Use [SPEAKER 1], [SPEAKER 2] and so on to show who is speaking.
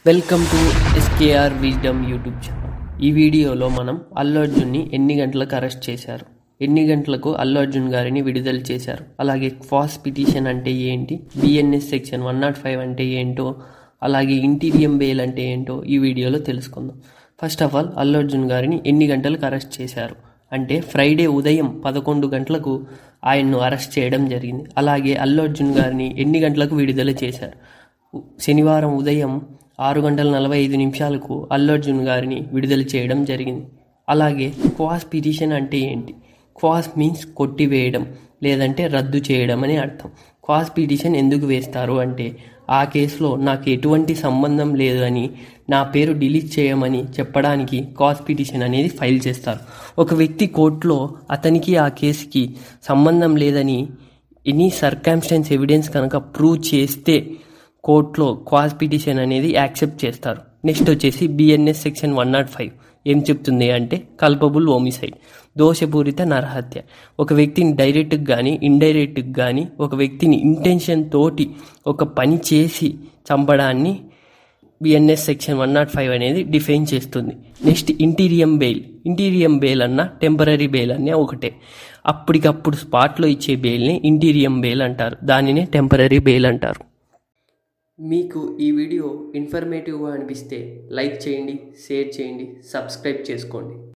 [SPEAKER 1] Welcome to SKR wisdom YouTube channel. ఈ వీడియోలో మనం అల్లు అర్జున్ని ఎన్ని గంటలకు అరెస్ట్ చేశారు, ఎన్ని గంటలకు అల్లు అర్జున్ గారిని విడుదల చేశారు, అలాగే క్వాస్ పిటిషన్ అంటే ఏంటి, బిఎన్ఎస్ సెక్షన్ 105 అంటే ఏంటో, అలాగే ఇంటీరియం బెయిల్ అంటే ఏంటో ఈ వీడియోలో తెలుసుకుందాం. First of all, Allu Arjun గారిని ఎన్ని గంటలకు అరెస్ట్ చేశారు అంటే ఫ్రైడే ఉదయం 11 గంటలకు ఆయన్ను అరెస్ట్ చేయడం జరిగింది. అలాగే అల్లు అర్జున్ గారిని ఎన్ని గంటలకు విడుదల చేశారు, శనివారం ఉదయం 6:45 అల్లు అర్జున్ గారిని విడుదల చేయడం జరిగింది. అలాగే క్వాస్ పిటిషన్ అంటే ఏంటి? క్వాస్ మీన్స్ కొట్టివేయడం లేదంటే రద్దు చేయడం అని అర్థం. క్వాస్ పిటిషన్ ఎందుకు వేస్తారు అంటే, ఆ కేసులో నాకు ఎటువంటి సంబంధం లేదు అని, నా పేరు డిలీట్ చేయమని చెప్పడానికి క్వాస్ పిటిషన్ అనేది ఫైల్ చేస్తారు. ఒక వ్యక్తి కోర్టులో అతనికి ఆ కేసుకి సంబంధం లేదని ఎనీ సర్కమ్స్టెన్స్ ఎవిడెన్స్ కనుక ప్రూవ్ చేస్తే కోర్టులో క్వాస్ పిటిషన్ అనేది యాక్సెప్ట్ చేస్తారు. నెక్స్ట్ వచ్చేసి బిఎన్ఎస్ సెక్షన్ 105 ఏం చెప్తుంది అంటే కల్పబుల్ హోమిసైడ్, దోషపూరిత నరహత్య. ఒక వ్యక్తిని డైరెక్ట్గా కానీ ఇండైరెక్ట్గా కానీ ఒక వ్యక్తిని ఇంటెన్షన్ తోటి ఒక పని చేసి చంపడాన్ని బిఎన్ఎస్ సెక్షన్ 105 అనేది డిఫైన్ చేస్తుంది. Next interim bail. Interim bail అన్న టెంపరీ బెయిల్ అన్న ఒకటే. అప్పటికప్పుడు స్పాట్లో ఇచ్చే బెయిల్ని ఇంటీరియం బెయిల్ అంటారు, దానినే టెంపరీ బెయిల్ అంటారు. మీకు ఈ వీడియో ఇన్ఫర్మేటివ్గా అనిపిస్తే లైక్ చేయండి, షేర్ చేయండి, సబ్స్క్రైబ్ చేసుకోండి.